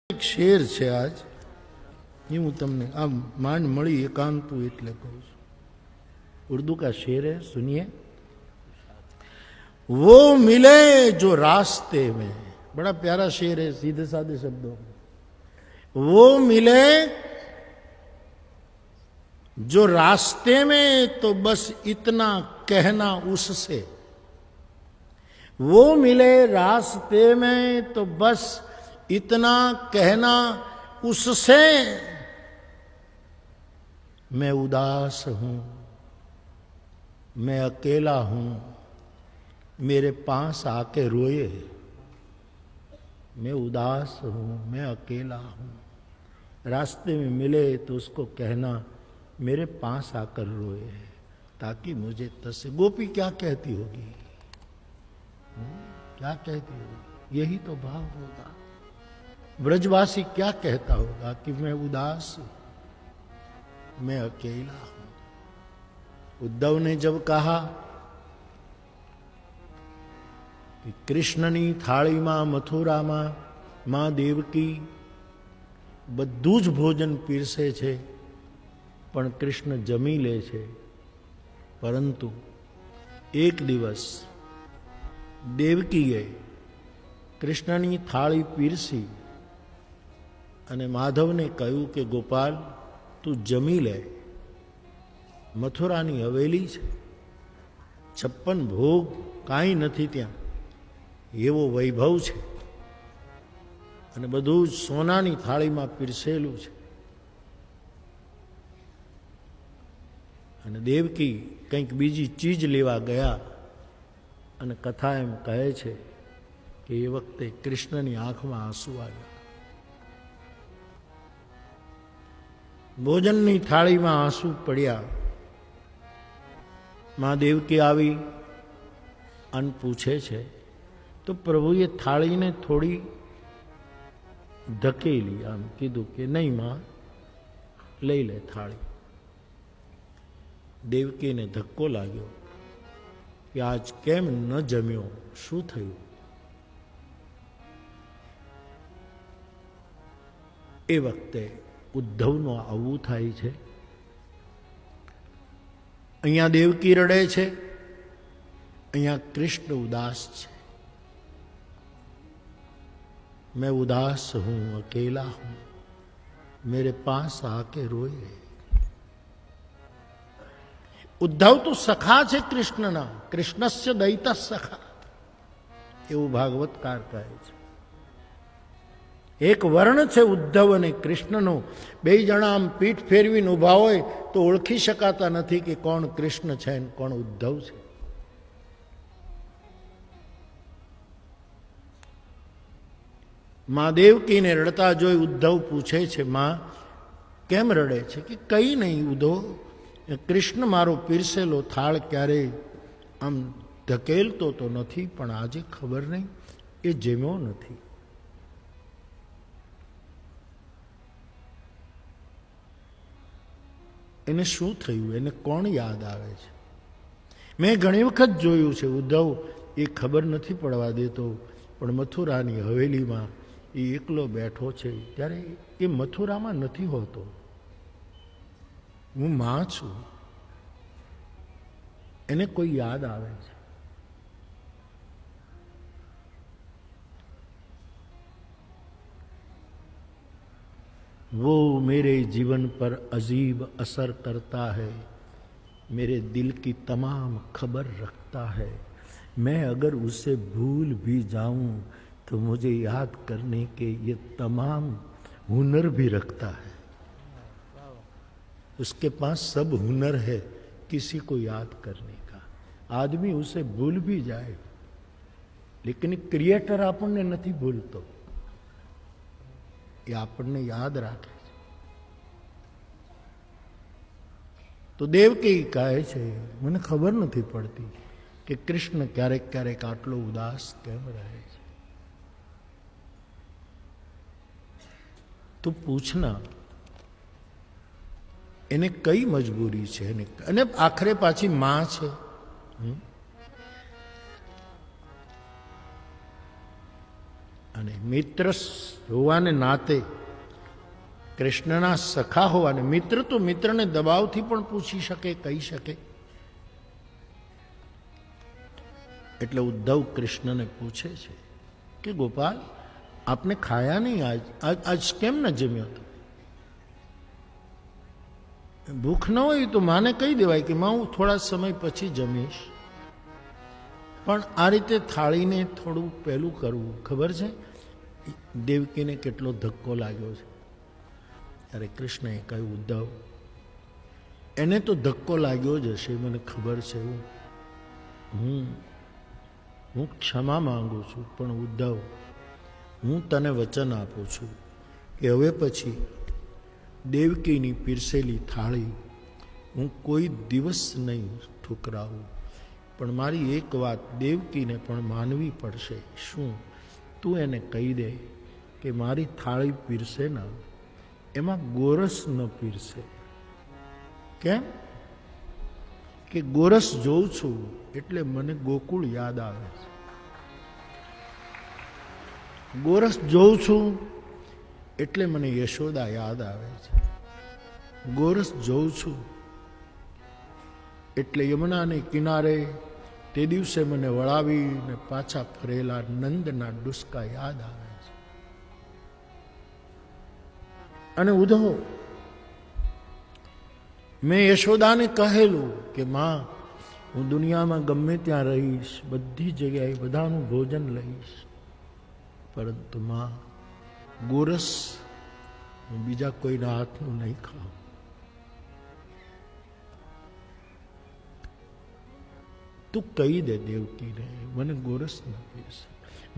एक शेर है आज ये हूँ तमने आ માંડ મળી એકાંતું એટલે કહું છું। उर्दू का शेर है, सुनिए। वो मिले जो रास्ते में, बड़ा प्यारा शेर है, सीधे साधे शब्दों में। वो मिले जो रास्ते में तो बस इतना कहना उससे, वो मिले रास्ते में तो बस इतना कहना उससे, मैं उदास हूं, मैं अकेला हूं, मेरे पास आके रोए। मैं उदास हूं, मैं अकेला हूं, रास्ते में मिले तो उसको कहना मेरे पास आकर रोए, ताकि मुझे तसे। गोपी क्या कहती होगी, क्या कहती होगी? यही तो भाव होगा। ब्रजवासी क्या कहता होगा कि मैं उदास हूं, मैं अकेला हूं। उद्धव ने जब कहा कि कृष्णनी थाळीमां मथुरामां मां देवकी બધું જ ભોજન પીરસે છે, પણ કૃષ્ણ જમી લે છે, પરંતુ એક દિવસ દેવકીએ કૃષ્ણની થાળી પીરસી અને માધવને કહ્યું કે ગોપાલ તું જમી લે, મથુરાની હવેલી છે, 56 ભોગ કાંઈ નથી ત્યાં, એવો વૈભવ છે અને બધું જ સોનાની થાળીમાં પીરસેલું છે। અને દેવકી કંઈક બીજી ચીજ લેવા ગયા અને કથા એમ કહે છે કે એ વખતે કૃષ્ણની આંખમાં આંસુ આવ્યા। ભોજનની થાળીમાં આંસુ પડ્યા। માં દેવકી આવી અને પૂછે છે તો પ્રભુએ થાળીને થોડી ધકેલી, આમ કીધું કે નહીં માં, લઈ લે થાળી। દેવકીને ધક્કો લાગ્યો કે આજ કેમ ન જમ્યો, શું થયું? એ વખતે ઉદ્ધવનો આવું થાય છે। અહીંયા દેવકી રડે છે, અહીંયા કૃષ્ણ ઉદાસ છે। मैं उदास हूं, अकेला हूं, मेरे पास आके रोए। उद्धव तो सखा छे कृष्णना, कृष्णस्य दयित सखा, એવું ભાગવતકાર કહે છે। એક વર્ણ છે ઉદ્ધવ અને કૃષ્ણનો, બે જણા આમ પીઠ ફેરવીને ઊભા હોય તો ઓળખી શકાતા નથી કે કોણ કૃષ્ણ છે અને કોણ ઉદ્ધવ છે। मां देवकी ने रड़ता जोई उद्धव पूछे छे मां केम रड़े छे? कि कई नहीं उद्धव, कृष्ण मारो पीरसेलो थाळ क्यारे आम धकेलतो तो नथी, पण आजे खबर नहीं ए जेम्यो नथी। एने शुं थयुं, एने कोण याद आवे छे? मैं घणी वखत जोयुं छे उद्धव ए खबर नथी पड़वा देतो, पण मथुरानी हवेलीमां એ એકલો બેઠો છે ત્યારે એ મથુરામાં નથી હોતો, હું માં છું, એને કોઈ યાદ આવે છે। वो मेरे जीवन पर अजीब असर करता है, मेरे दिल की तमाम खबर रखता है, मैं अगर उसे भूल भी जाऊं तो मुझे याद करने के ये तमाम हुनर भी रखता है। उसके पास सब हुनर है किसी को याद करने का। आदमी उसे भूल भी जाए लेकिन क्रिएटर आपने नहीं भूलतो, ये आपने याद राखे। तो देवकी कहे छे मने खबर नहीं पड़ती कि कृष्ण क्यारेक क्यारेक आटलो उदास केम रहे छे। तो पूछना એને કઈ મજબૂરી છે, અને આખરે પાછી માં છે। અને અને મિત્ર હોવાને નાતે, કૃષ્ણના સખા હોવાને, મિત્ર તો મિત્રને દબાવથી પણ પૂછી શકે, કહી શકે. એટલે ઉદ્ધવ કૃષ્ણને પૂછે છે કે ગોપાલ, આપને ખાયા નહીં આજ કેમ ન જમ્યો? તો ભૂખ ન હોય તો માને કહી દેવાય કે માં હું થોડા સમય પછી જમીશ. પણ આ રીતે થાળીને થોડું પહેલું કરવું, ખબર છે દેવકીને કેટલો ધક્કો લાગ્યો છે? ત્યારે કૃષ્ણએ કહ્યું, ઉદ્ધવ, એને તો ધક્કો લાગ્યો જ હશે, મને ખબર છે. હું ક્ષમા માંગુ છું, પણ ઉદ્ધવ, હું તને વચન આપું છું કે હવે પછી દેવકીની પીરસેલી થાળી હું કોઈ દિવસ નહીં ઠુકરાવું. પણ મારી એક વાત દેવકીને પણ માનવી પડશે. શું? તું એને કહી દે કે મારી થાળી પીરસે ને એમાં ગોરસ ન પીરસે. કેમ? કે ગોરસ જોઉં છું એટલે મને ગોકુળ યાદ આવે છે. ગોરસ જોઉં છું એટલે મને યશોદા યાદ આવે છે. ગોરસ જોઉં છું એટલે યમુનાને કિનારે તે દિવસે મને વળાવીને પાછા ફરેલા નંદના ડુસકા યાદ આવે છે. અને ઉદ્ધવ, મેં યશોદાને કહેલું કે માં, હું દુનિયામાં ગમે ત્યાં રહીશ, બધી જગ્યાએ બધાનું ભોજન લઈશ, પરંતુ માં, ગોરસ હું બીજા કોઈના હાથનું નહીં ખાઉં. તું કહી દે દેવકીને મને ગોરસ ન પીરસે,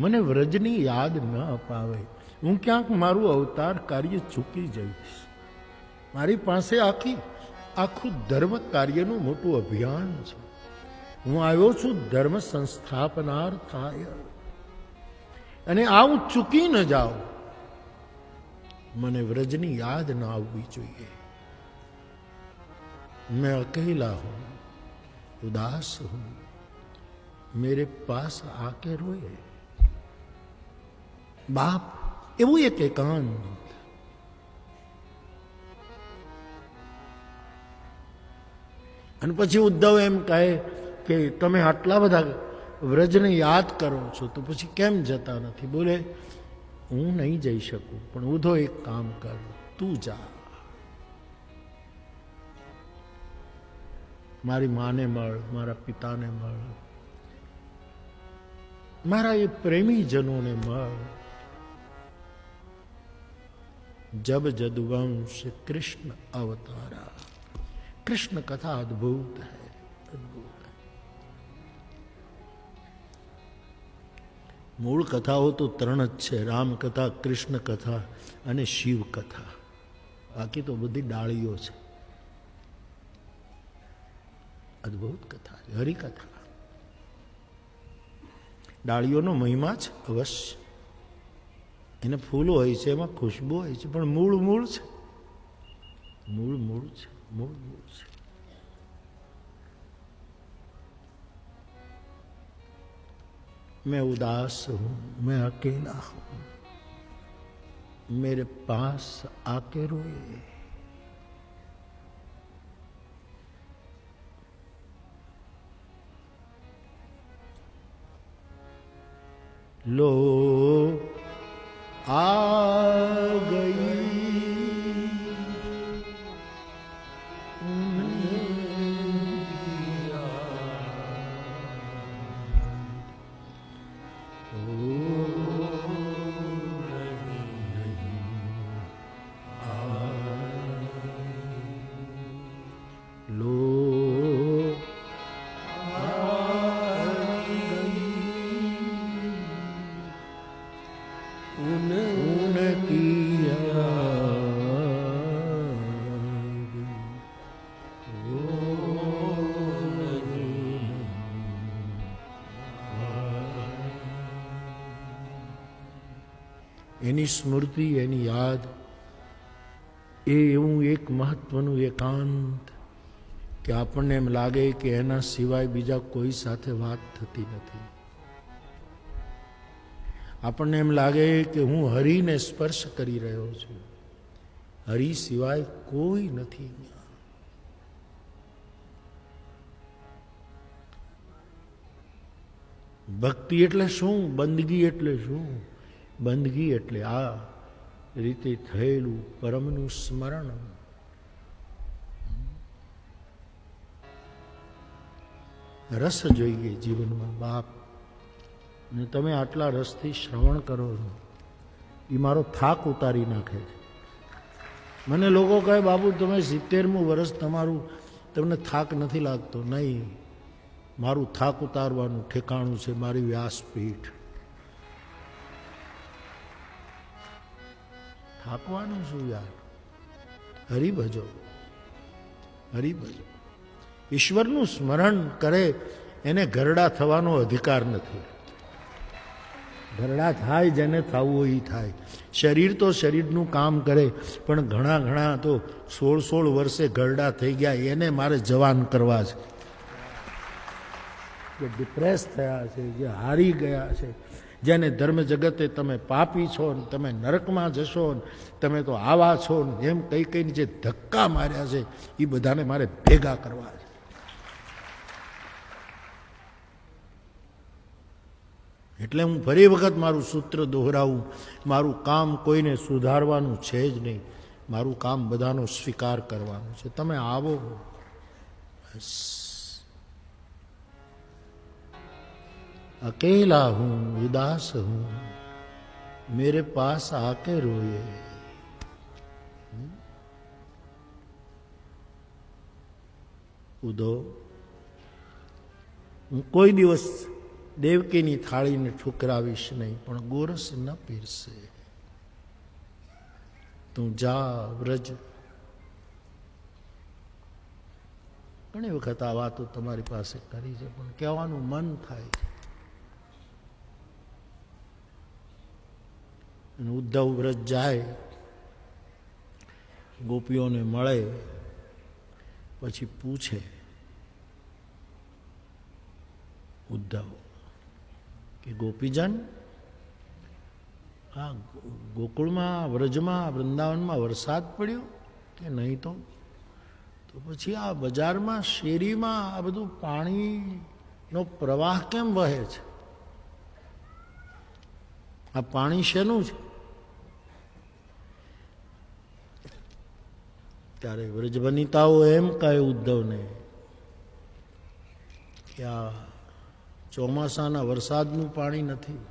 મને વ્રજની યાદ ન અપાવે. હું ક્યાંક મારું અવતાર કાર્ય ચૂકી જઈશ. મારી પાસે આખું ધર્મ કાર્યનું મોટું અભિયાન છે. હું આવ્યો છું ધર્મ સંસ્થાપનાર્થાય, અને આવું ચૂકી ન જાઉં. મને વ્રજની યાદ ન આવવી જોઈએ. मैं अकेला हूं, उदास हूं, मेरे पास आके रोए. बाप એવું એક એકાંત. અને પછી ઉદ્ધવ એમ કહે કે તમે આટલા બધા વ્રજને યાદ કરો છો તો પછી કેમ જતા નથી? બોલે, હું નહીં જઈ શકું, પણ ઉદ્ધવ એક કામ કર, તું જા. મારી માને મળ, મારા પિતાને મળ, મારા એ પ્રેમીજનોને મળ. જબ જદુવંશ કૃષ્ણ અવતારા. કૃષ્ણ કથા અદ્ભુત है, અદ્ભુત. મૂળ કથાઓ તો ત્રણ જ છે, રામ કથા, કૃષ્ણ કથા અને શિવ કથા. બાકી તો બધી ડાળીઓ છે. અદ્ભુત કથા છે હરિકથા. ડાળીઓનો મહિમા છે અવશ્ય, એને ફૂલ હોય છે, એમાં ખુશ્બુ હોય છે, પણ મૂળ છે. મૂળ છે. मैं उदास हूं, मैं अकेला हूं, मेरे पास आके रोए. लो आ गई એની સ્મૃતિ, એની યાદ, એ એવું એક મહત્વનું એકાંત કે આપણને એમ લાગે કે એના સિવાય બીજા કોઈ સાથે વાત થતી નથી. આપણને એમ લાગે કે હું હરિને સ્પર્શ કરી રહ્યો છું. હરિ સિવાય કોઈ નથી. ભક્તિ એટલે શું? બંદગી એટલે શું? બંદગી એટલે આ રીતે થયેલું પરમનું સ્મરણ. રસ જોઈએ જીવનમાં બાપ. અને તમે આટલા રસથી શ્રવણ કરો છો એ મારો થાક ઉતારી નાખે છે. મને લોકો કહે બાપુ તમે 70મું વર્ષ તમારું, તમને થાક નથી લાગતો? નહીં, મારું થાક ઉતારવાનું ઠેકાણું છે મારી વ્યાસપીઠ. થાકવાનું શું યાર? હરિભજો, હરિભજો. ઈશ્વરનું સ્મરણ કરે એને ઘરડા થવાનો અધિકાર નથી. ઘરડા થાય જેને થવું હોય એ થાય. શરીર તો શરીરનું કામ કરે, પણ ઘણા તો 16 વર્ષે ઘરડા થઈ ગયા એને મારે જવાન કરવા છે. જે ડિપ્રેસ થયા છે, જે હારી ગયા છે, જેને ધર્મ જગતે તમે પાપી છો ને તમે નરકમાં જશો ને તમે તો આવા છો ને એમ કહીને જે ધક્કા માર્યા છે એ બધાને મારે ભેગા કરવા છે. એટલે હું ફરી વખત મારું સૂત્ર દોહરાવું, મારું કામ કોઈને સુધારવાનું છે જ નહીં. મારું કામ બધાનો સ્વીકાર કરવાનો છે. તમે આવો બસ. अकेला हूं उदास हूं मेरे पास आके रोए. ઉદો, હું કોઈ દિવસ દેવકીની થાળીને ઠુકરાવીશ નહીં, પણ ગોરસ ન પીરસે. તું જા વ્રજ. ઘણી વખત આ વાતો તમારી પાસે કરી છે, પણ કહેવાનું મન થાય છે. ઉદ્ધવ વ્રજ જાય, ગોપીઓને મળે, પછી પૂછે ઉદ્ધવ કે ગોપીજન, આ ગોકુળમાં, વ્રજમાં, વૃંદાવનમાં વરસાદ પડ્યો કે નહીં? તો પછી આ બજારમાં, શેરીમાં આ બધું પાણીનો પ્રવાહ કેમ વહે છે? આ પાણી શેનું છે? ત્યારે વ્રજવનિતાઓ એમ કહે ઉદ્ધવને કે આ ચોમાસાના વરસાદનું પાણી નથી.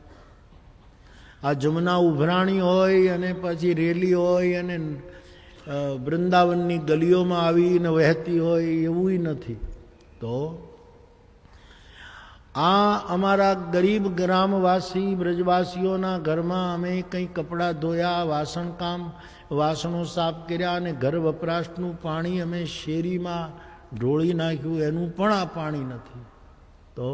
આ જમુના ઉભરાણી હોય અને પછી રેલી હોય અને વૃંદાવનની ગલીઓમાં આવીને વહેતી હોય એવું નથી. તો આ અમારા ગરીબ ગ્રામવાસી બ્રજવાસીઓના ઘરમાં અમે કંઈ કપડાં ધોયા, વાસણો સાફ કર્યા અને ઘર વપરાશનું પાણી અમે શેરીમાં ઢોળી નાખ્યું, એનું પણ આ પાણી નથી. તો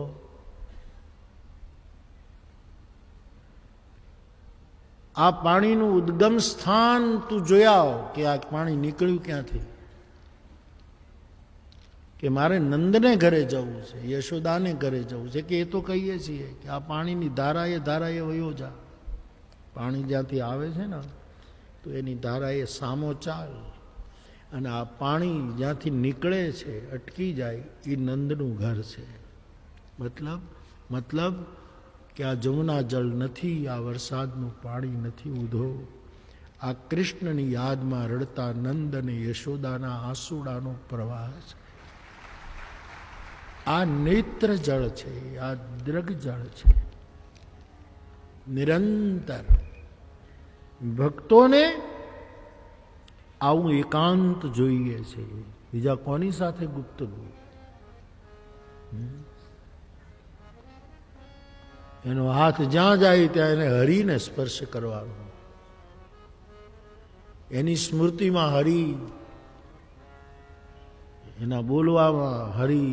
આ પાણીનું ઉદ્ગમ સ્થાન તું જોયા કે આ પાણી નીકળ્યું ક્યાંથી? કે મારે નંદને ઘરે જવું છે, યશોદાને ઘરે જવું છે, કે એ તો કહીએ છીએ કે આ પાણીની ધારાએ વયો જા. પાણી જ્યાંથી આવે છે ને તો એની ધારાએ સામો ચાલ, અને આ પાણી જ્યાંથી નીકળે છે અટકી જાય એ નંદનું ઘર છે. મતલબ કે આ જમુના જળ નથી, આ વરસાદનું પાણી નથી. ઉધો આ કૃષ્ણની યાદમાં રડતા નંદ અને યશોદાના આંસુડાનો પ્રવાહ છે. આ નેત્ર જળ છે, આ દ્રગ જળ છે. નિરંતર ભક્તોને આવું એકાંત જોઈએ છે. બીજા કોની સાથે ગુપ્ત બોલ? એનો હાથ જ્યાં જાય ત્યાં એને હરિને સ્પર્શ કરવાનો, એની સ્મૃતિમાં હરિ, એના બોલવામાં હરિ,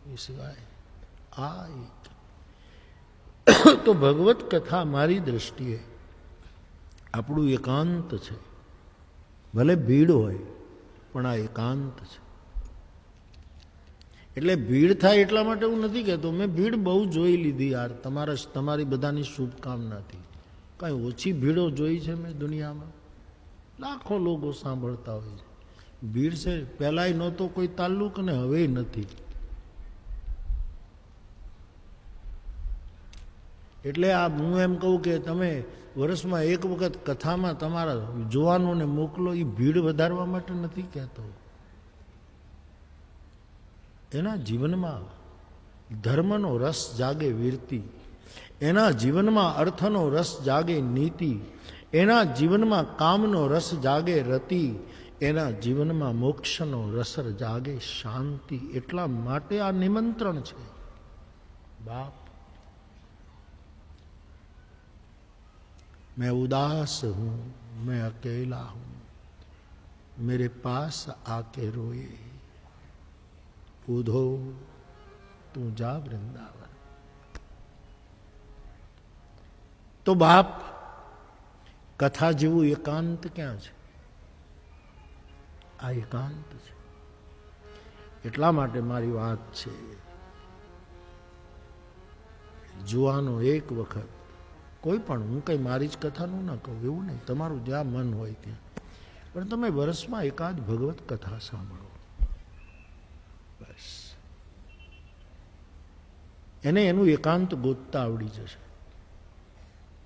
એ સિવાય આ તો ભગવત કથા મારી દ્રષ્ટિએ આપણું એકાંત છે. ભલે ભીડ હોય પણ આ એકાંત છે. એટલે ભીડ થાય એટલા માટે હું નથી કહેતો, મેં ભીડ બહુ જોઈ લીધી યાર, તમારી બધાની શુભકામનાથી. કાંઈ ઓછી ભીડો જોઈ છે મેં દુનિયામાં? લાખો લોકો સાંભળતા હોય છે. ભીડ છે પહેલાંય નહોતો કોઈ તાલ્લુક ને હવે નથી. એટલે આ હું એમ કહું કે તમે વર્ષમાં એક વખત કથામાં તમારા જુવાનોને મોકલો, એ ભીડ વધારવા માટે નથી કહેતો. એના જીવનમાં ધર્મનો રસ જાગે વીરતી, એના જીવનમાં અર્થનો રસ જાગે નીતિ, એના જીવનમાં કામનો રસ જાગે રતિ, એના જીવનમાં મોક્ષનો રસ જાગે શાંતિ. એટલા માટે આ નિમંત્રણ છે. બાપ, मैं उदास हूं, मैं अकेला हूं, मेरे पास आके रोए, उधो तू जा वृंदावन. તો બાપ, કથા જેવું એકાંત ક્યાં છે? આ એકાંત છે. એટલા માટે મારી વાત છે, જુવાનો એક વખત કોઈ પણ, હું કંઈ મારી જ કથાનું ના કહું એવું નહીં, તમારું જ્યાં મન હોય ત્યાં, પણ તમે વર્ષમાં એકાદ ભગવત કથા સાંભળો. બસ એને એનું એકાંત ગોતતા આવડી જશે.